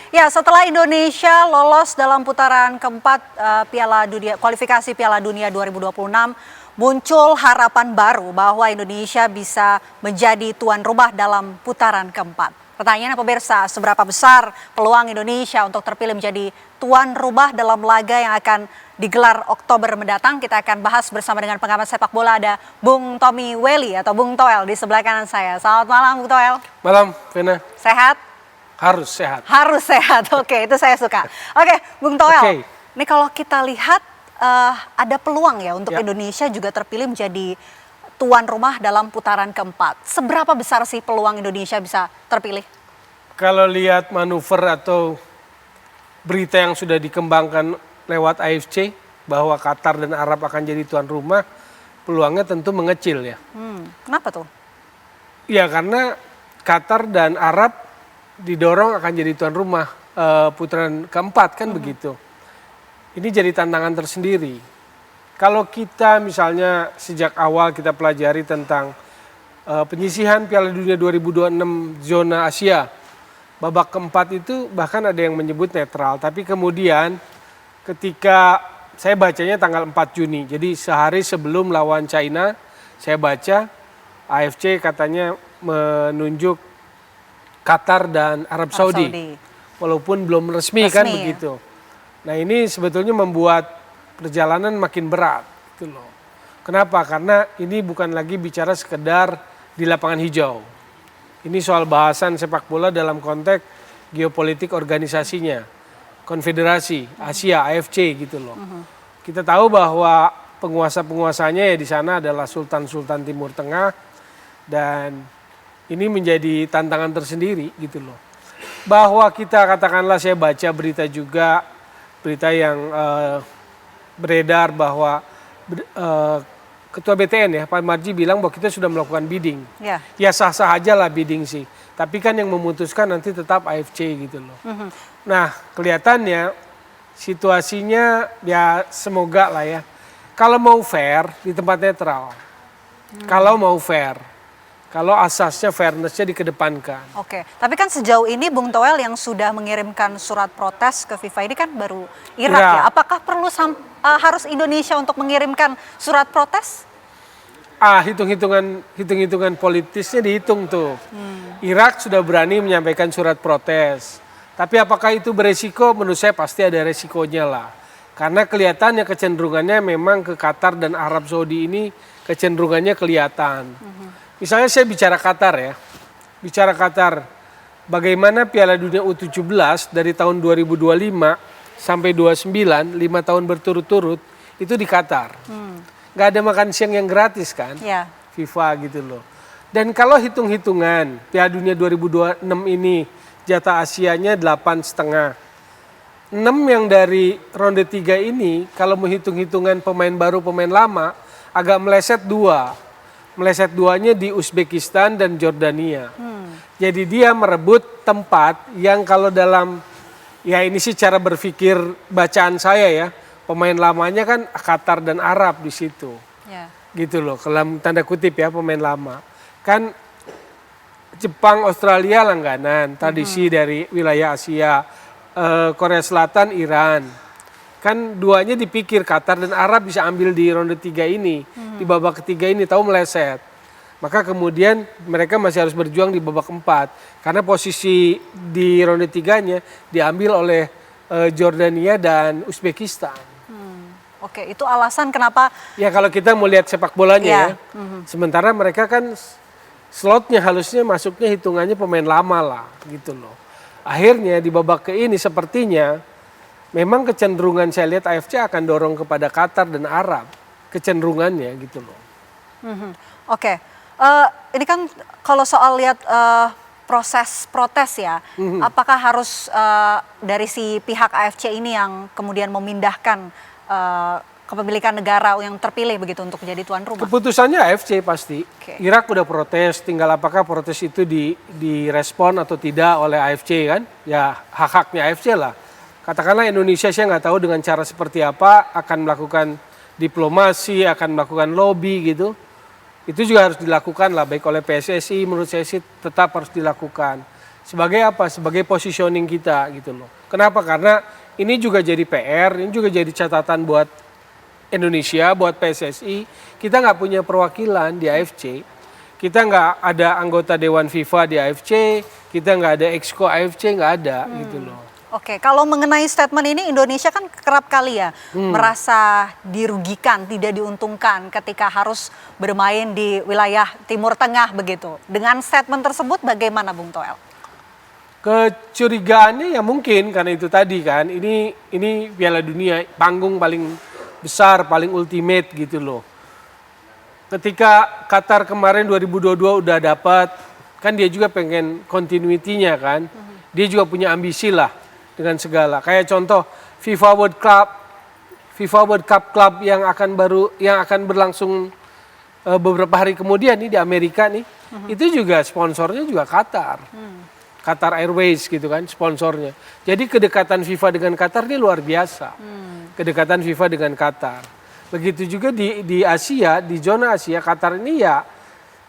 Ya, setelah Indonesia lolos dalam putaran keempat Piala Dunia kualifikasi Piala Dunia 2026, muncul harapan baru bahwa Indonesia bisa menjadi tuan rumah dalam putaran keempat. Pertanyaannya pemirsa, seberapa besar peluang Indonesia untuk terpilih menjadi tuan rumah dalam laga yang akan digelar Oktober mendatang? Kita akan bahas bersama dengan pengamat sepak bola, ada Bung Tommy Welly atau Bung Toel di sebelah kanan saya. Selamat malam Bung Toel. Malam, Vena. Sehat? Harus sehat. Harus sehat, oke, itu saya suka. Oke, Bung Toel, ini kalau kita lihat ada peluang ya untuk Indonesia juga terpilih menjadi tuan rumah dalam putaran keempat. Seberapa besar sih peluang Indonesia bisa terpilih? Kalau lihat manuver atau berita yang sudah dikembangkan lewat AFC bahwa Qatar dan Arab akan jadi tuan rumah, peluangnya tentu mengecil ya. Kenapa tuh? Ya karena Qatar dan Arab didorong akan jadi tuan rumah putaran keempat kan begitu. Ini jadi tantangan tersendiri. Kalau kita misalnya sejak awal kita pelajari tentang penyisihan Piala Dunia 2026 zona Asia, babak keempat itu bahkan ada yang menyebut netral. Tapi kemudian ketika saya bacanya tanggal 4 Juni, jadi sehari sebelum lawan China, saya baca AFC katanya menunjuk Qatar dan Arab Saudi. Walaupun belum resmi kan begitu. Nah ini sebetulnya membuat perjalanan makin berat gitu loh. Kenapa? Karena ini bukan lagi bicara sekedar di lapangan hijau. Ini soal bahasan sepak bola dalam konteks geopolitik organisasinya. Konfederasi Asia, AFC gitu loh. Kita tahu bahwa penguasa-penguasanya ya di sana adalah sultan-sultan Timur Tengah, dan ini menjadi tantangan tersendiri gitu loh. Bahwa kita katakanlah, saya baca berita juga, berita yang beredar bahwa Ketua BTN ya Pak Marji bilang bahwa kita sudah melakukan bidding. Ya sah-sah aja lah bidding sih. Tapi kan yang memutuskan nanti tetap AFC gitu loh. Nah kelihatannya situasinya ya semoga lah ya. Kalau mau fair di tempat netral. Kalau mau fair. Kalau asasnya fairness-nya dikedepankan. Oke, tapi kan sejauh ini Bung Toel yang sudah mengirimkan surat protes ke FIFA ini kan baru Irak ya. Apakah perlu harus Indonesia untuk mengirimkan surat protes? Hitung-hitungan politisnya dihitung tuh. Irak sudah berani menyampaikan surat protes. Tapi apakah itu beresiko? Menurut saya pasti ada resikonya lah. Karena kelihatannya kecenderungannya memang ke Qatar dan Arab Saudi ini kecenderungannya kelihatan. Misalnya saya bicara Qatar ya, bicara Qatar, bagaimana Piala Dunia U17 dari tahun 2025 sampai 29, 5 tahun berturut-turut, itu di Qatar. Nggak ada makan siang yang gratis kan, FIFA gitu loh. Dan kalau hitung-hitungan Piala Dunia 2026 ini jatah Asianya 8,5. 6 yang dari ronde 3 ini, kalau menghitung-hitungan pemain baru, pemain lama, agak meleset 2. Meleset 2-nya di Uzbekistan dan Jordania. Jadi dia merebut tempat yang kalau dalam, ya ini sih cara berpikir bacaan saya ya, pemain lamanya kan Qatar dan Arab di situ. Gitu loh, dalam tanda kutip ya pemain lama. Kan Jepang, Australia langganan, tradisi dari wilayah Asia, Korea Selatan, Iran. Kan duanya dipikir Qatar dan Arab bisa ambil di ronde 3 ini, di babak ketiga ini tahu meleset. Maka kemudian mereka masih harus berjuang di babak 4. Karena posisi di ronde 3-nya diambil oleh Jordania dan Uzbekistan. Oke, itu alasan kenapa? Ya kalau kita mau lihat sepak bolanya ya. Sementara mereka kan slotnya harusnya masuknya hitungannya pemain lama lah gitu loh. Akhirnya di babak ke ini sepertinya memang kecenderungan saya lihat AFC akan dorong kepada Qatar dan Arab, kecenderungannya gitu loh. Oke, ini kan kalau soal lihat proses protes ya, apakah harus dari si pihak AFC ini yang kemudian memindahkan kepemilikan negara yang terpilih begitu untuk menjadi tuan rumah? Keputusannya AFC pasti. Irak udah protes, tinggal apakah protes itu direspon atau tidak oleh AFC kan? Ya hak-haknya AFC lah. Katakanlah Indonesia, saya nggak tahu dengan cara seperti apa akan melakukan diplomasi, akan melakukan lobby gitu. Itu juga harus dilakukan lah, baik oleh PSSI, menurut saya sih tetap harus dilakukan. Sebagai apa? Sebagai positioning kita gitu loh. Kenapa? Karena ini juga jadi PR, ini juga jadi catatan buat Indonesia, buat PSSI. Kita nggak punya perwakilan di AFC. Kita nggak ada anggota Dewan FIFA di AFC, kita nggak ada Exco AFC, nggak ada gitu loh. Oke, kalau mengenai statement ini Indonesia kan kerap kali ya merasa dirugikan, tidak diuntungkan ketika harus bermain di wilayah Timur Tengah begitu. Dengan statement tersebut bagaimana Bung Toel? Kecurigaannya ya mungkin karena itu tadi kan, ini Piala Dunia, panggung paling besar, paling ultimate gitu loh. Ketika Qatar kemarin 2022 udah dapat, kan dia juga pengen continuity-nya kan. Dia juga punya ambisi lah dengan segala. Kayak contoh FIFA World Cup Club yang akan berlangsung beberapa hari kemudian nih di Amerika nih. Itu juga sponsornya juga Qatar. Qatar Airways gitu kan sponsornya. Jadi kedekatan FIFA dengan Qatar ini luar biasa. Kedekatan FIFA dengan Qatar. Begitu juga di Asia, di zona Asia, Qatar ini ya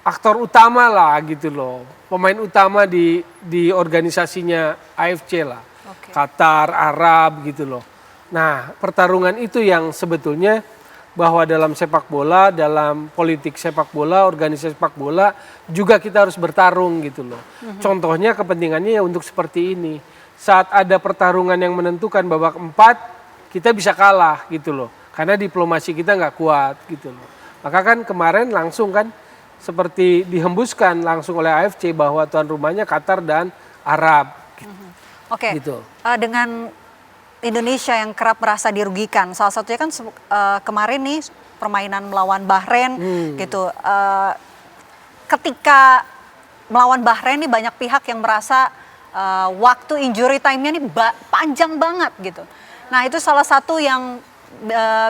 aktor utama lah gitu loh. Pemain utama di organisasinya AFC lah. Oke. Qatar, Arab gitu loh. Nah, pertarungan itu yang sebetulnya bahwa dalam sepak bola, dalam politik sepak bola, organisasi sepak bola juga kita harus bertarung gitu loh. Contohnya kepentingannya ya untuk seperti ini. Saat ada pertarungan yang menentukan babak 4, kita bisa kalah gitu loh. Karena diplomasi kita nggak kuat gitu loh. Maka kan kemarin langsung kan seperti dihembuskan langsung oleh AFC bahwa tuan rumahnya Qatar dan Arab. Oke, Gitu. Dengan Indonesia yang kerap merasa dirugikan, salah satunya kan kemarin nih permainan melawan Bahrain gitu. Ketika melawan Bahrain nih banyak pihak yang merasa waktu injury time-nya nih panjang banget gitu. Nah itu salah satu yang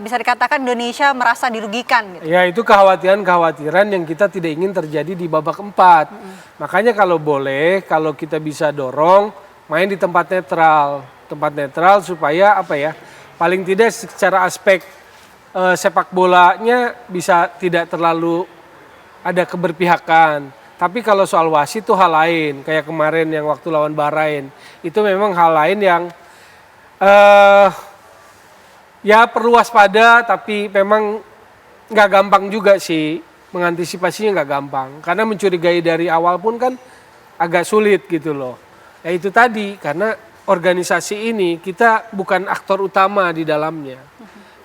bisa dikatakan Indonesia merasa dirugikan gitu. Ya itu kekhawatiran yang kita tidak ingin terjadi di babak 4. Makanya kalau boleh, kalau kita bisa dorong, main di tempat netral. Tempat netral supaya apa ya, paling tidak secara aspek sepak bolanya bisa tidak terlalu ada keberpihakan. Tapi kalau soal wasit itu hal lain, kayak kemarin yang waktu lawan Bahrain, itu memang hal lain yang ya perlu waspada, tapi memang nggak gampang juga sih, mengantisipasinya nggak gampang. Karena mencurigai dari awal pun kan agak sulit gitu loh. Ya itu tadi, karena organisasi ini kita bukan aktor utama di dalamnya.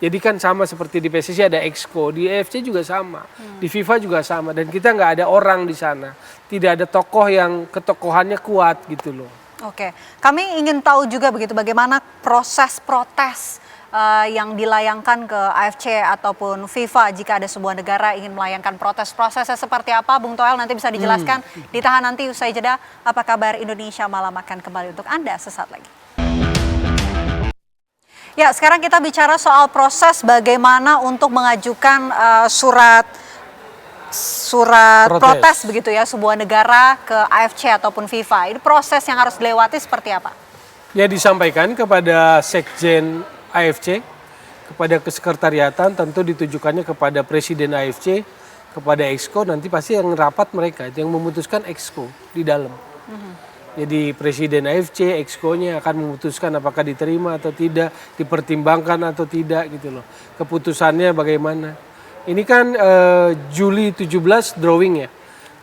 Jadi kan sama seperti di PSSI ada Exco, di AFC juga sama, di FIFA juga sama. Dan kita nggak ada orang di sana, tidak ada tokoh yang ketokohannya kuat gitu loh. Oke, kami ingin tahu juga begitu bagaimana proses protes yang dilayangkan ke AFC ataupun FIFA jika ada sebuah negara ingin melayangkan protes. Prosesnya seperti apa, Bung Toel nanti bisa dijelaskan. Ditahan nanti usai jeda. Apa kabar Indonesia Malam akan kembali untuk Anda sesaat lagi. Ya, sekarang kita bicara soal proses bagaimana untuk mengajukan surat protes begitu ya sebuah negara ke AFC ataupun FIFA. Ini proses yang harus dilewati seperti apa? Ya disampaikan kepada Sekjen AFC, kepada kesekretariatan, tentu ditujukannya kepada Presiden AFC, kepada Exco, nanti pasti yang rapat mereka, yang memutuskan Exco di dalam. Jadi Presiden AFC, Exco-nya akan memutuskan apakah diterima atau tidak, dipertimbangkan atau tidak gitu loh. Keputusannya bagaimana. Ini kan Juli 17 drawing ya,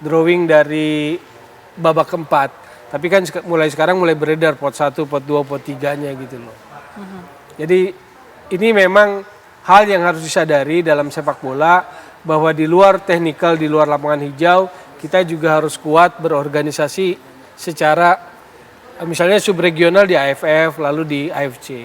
drawing dari babak keempat. Tapi kan mulai sekarang mulai beredar pot 1, pot 2, pot 3-nya gitu loh. Jadi ini memang hal yang harus disadari dalam sepak bola bahwa di luar teknikal, di luar lapangan hijau, kita juga harus kuat berorganisasi secara misalnya subregional di AFF lalu di AFC.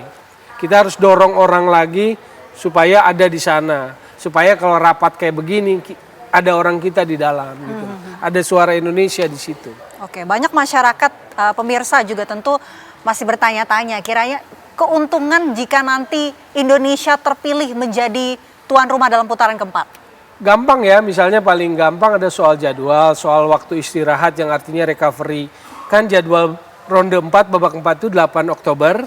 Kita harus dorong orang lagi supaya ada di sana, supaya kalau rapat kayak begini ada orang kita di dalam gitu. Ada suara Indonesia di situ. Oke, banyak masyarakat pemirsa juga tentu masih bertanya-tanya kiranya keuntungan jika nanti Indonesia terpilih menjadi tuan rumah dalam putaran keempat? Gampang ya, misalnya paling gampang ada soal jadwal, soal waktu istirahat yang artinya recovery. Kan jadwal ronde 4, babak 4 itu 8 Oktober,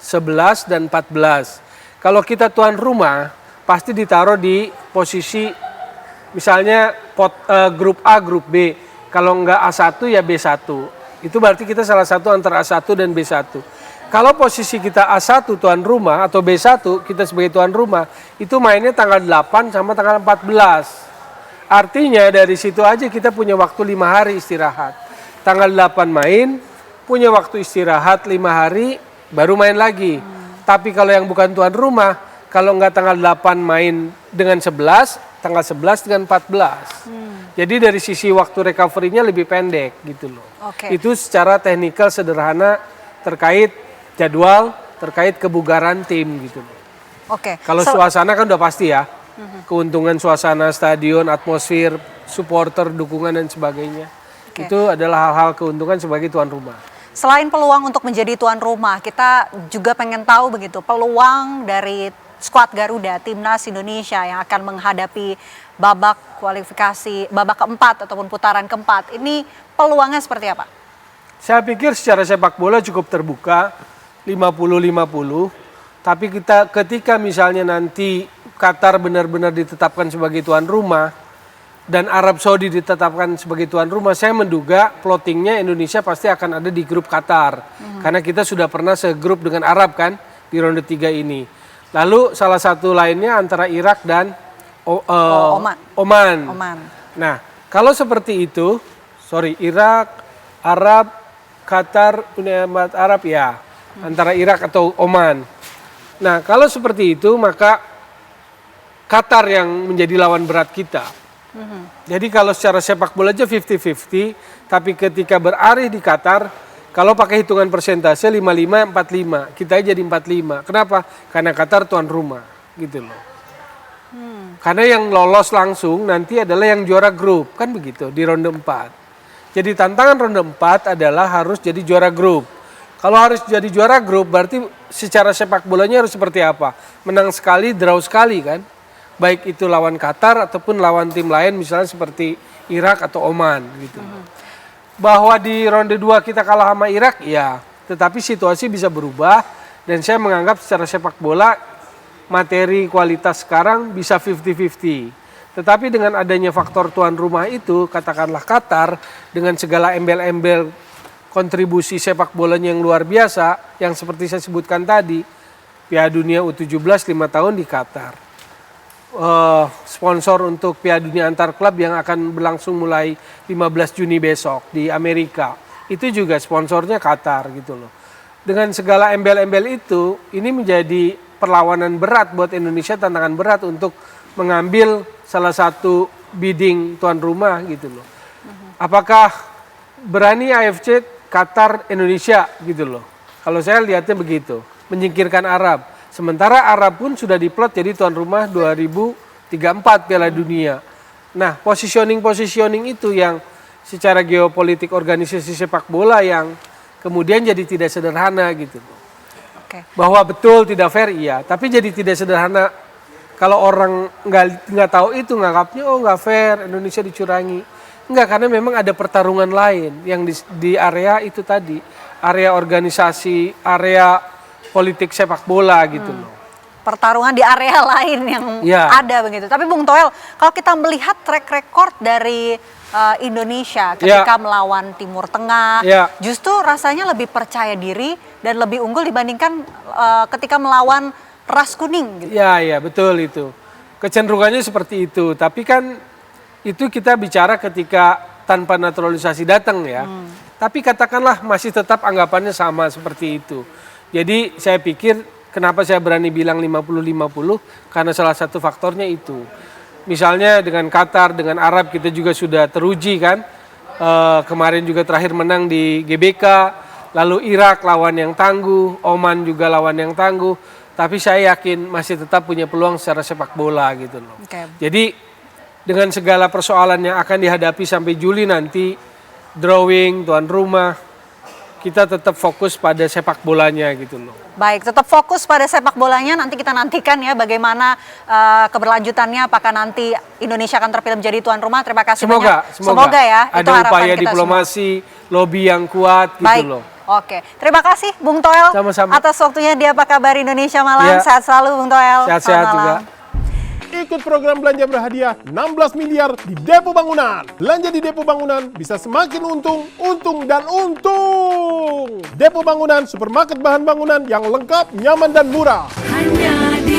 11 dan 14. Kalau kita tuan rumah, pasti ditaruh di posisi misalnya grup A, grup B. Kalau enggak A1 ya B1. Itu berarti kita salah satu antara A1 dan B1. Kalau posisi kita A1 tuan rumah atau B1 kita sebagai tuan rumah, itu mainnya tanggal 8 sama tanggal 14. Artinya dari situ aja kita punya waktu 5 hari istirahat. Tanggal 8 main, punya waktu istirahat 5 hari, baru main lagi. Tapi kalau yang bukan tuan rumah, kalau nggak tanggal 8 main dengan 11, tanggal 11 dengan 14. Jadi dari sisi waktu recovery-nya lebih pendek gitu loh. Oke. Itu secara teknikal sederhana terkait jadwal, terkait kebugaran tim gitu loh. Oke. Kalau suasana kan udah pasti ya. Keuntungan suasana stadion, atmosfer, supporter, dukungan dan sebagainya. Oke. Itu adalah hal-hal keuntungan sebagai tuan rumah. Selain peluang untuk menjadi tuan rumah, kita juga pengen tahu begitu peluang dari skuad Garuda Timnas Indonesia yang akan menghadapi babak kualifikasi babak keempat ataupun putaran keempat. Ini peluangnya seperti apa? Saya pikir secara sepak bola cukup terbuka 50-50. Tapi ketika misalnya nanti Qatar benar-benar ditetapkan sebagai tuan rumah dan Arab Saudi ditetapkan sebagai tuan rumah, saya menduga plottingnya Indonesia pasti akan ada di grup Qatar. Karena kita sudah pernah segrup dengan Arab kan di ronde 3 ini. Lalu salah satu lainnya antara Irak dan Oman. Nah, kalau seperti itu, Irak, Arab, Qatar, Uni Emirat Arab ya, antara Irak atau Oman. Nah, kalau seperti itu maka Qatar yang menjadi lawan berat kita. Jadi kalau secara sepak bola aja 50-50, tapi ketika berarih di Qatar, kalau pakai hitungan persentase 55-45, kita jadi 45. Kenapa? Karena Qatar tuan rumah, gitu loh. Karena yang lolos langsung nanti adalah yang juara grup, kan begitu, di ronde 4. Jadi tantangan ronde 4 adalah harus jadi juara grup. Kalau harus jadi juara grup, berarti secara sepak bolanya harus seperti apa? Menang sekali, draw sekali kan? Baik itu lawan Qatar ataupun lawan tim lain misalnya seperti Irak atau Oman gitu. Bahwa di ronde 2 kita kalah sama Irak, ya. Tetapi situasi bisa berubah dan saya menganggap secara sepak bola materi kualitas sekarang bisa 50-50. Tetapi dengan adanya faktor tuan rumah itu, katakanlah Qatar dengan segala embel-embel kontribusi sepak bolanya yang luar biasa, yang seperti saya sebutkan tadi, Piala Dunia U17 5 tahun di Qatar. Sponsor untuk Piala Dunia antar klub yang akan berlangsung mulai 15 Juni besok di Amerika. Itu juga sponsornya Qatar gitu loh. Dengan segala embel-embel itu, ini menjadi perlawanan berat buat Indonesia, tantangan berat untuk mengambil salah satu bidding tuan rumah gitu loh. Apakah berani AFC Qatar Indonesia gitu loh. Kalau saya lihatnya begitu, menyingkirkan Arab. Sementara Arab pun sudah diplot jadi tuan rumah 2034 Piala Dunia. Nah, positioning itu yang secara geopolitik organisasi sepak bola yang kemudian jadi tidak sederhana gitu. Oke. Bahwa betul tidak fair iya, tapi jadi tidak sederhana kalau orang nggak tahu itu nganggapnya oh nggak fair, Indonesia dicurangi. Enggak, karena memang ada pertarungan lain yang di area itu tadi, area organisasi, area politik sepak bola gitu loh. Pertarungan di area lain yang ada begitu. Tapi Bung Toel, kalau kita melihat track record dari Indonesia ketika melawan Timur Tengah, justru rasanya lebih percaya diri dan lebih unggul dibandingkan ketika melawan ras kuning. Gitu. Ya, betul itu. Kecenderungannya seperti itu. Tapi kan itu kita bicara ketika tanpa naturalisasi datang ya. Tapi katakanlah masih tetap anggapannya sama seperti itu. Jadi saya pikir kenapa saya berani bilang 50-50 karena salah satu faktornya itu. Misalnya dengan Qatar, dengan Arab kita juga sudah teruji kan. Kemarin juga terakhir menang di GBK. Lalu Irak lawan yang tangguh, Oman juga lawan yang tangguh. Tapi saya yakin masih tetap punya peluang secara sepak bola gitu loh. Okay. Jadi dengan segala persoalan yang akan dihadapi sampai Juli nanti, drawing, tuan rumah, kita tetap fokus pada sepak bolanya gitu loh. Baik, tetap fokus pada sepak bolanya. Nanti kita nantikan ya bagaimana keberlanjutannya. Apakah nanti Indonesia akan terpilih menjadi tuan rumah? Terima kasih banyak. Semoga ya. Ada itu harapan upaya kita diplomasi, semua. Lobby yang kuat gitu Baik. loh. Oke, terima kasih Bung Toel atas waktunya di Apa Kabar Indonesia Malam. Sehat selalu Bung Toel. Sehat-sehat juga. ikut program belanja berhadiah 16 miliar di Depo Bangunan. Belanja di Depo Bangunan bisa semakin untung, untung, dan untung. Depo Bangunan, supermarket bahan bangunan yang lengkap, nyaman, dan murah. Hanya di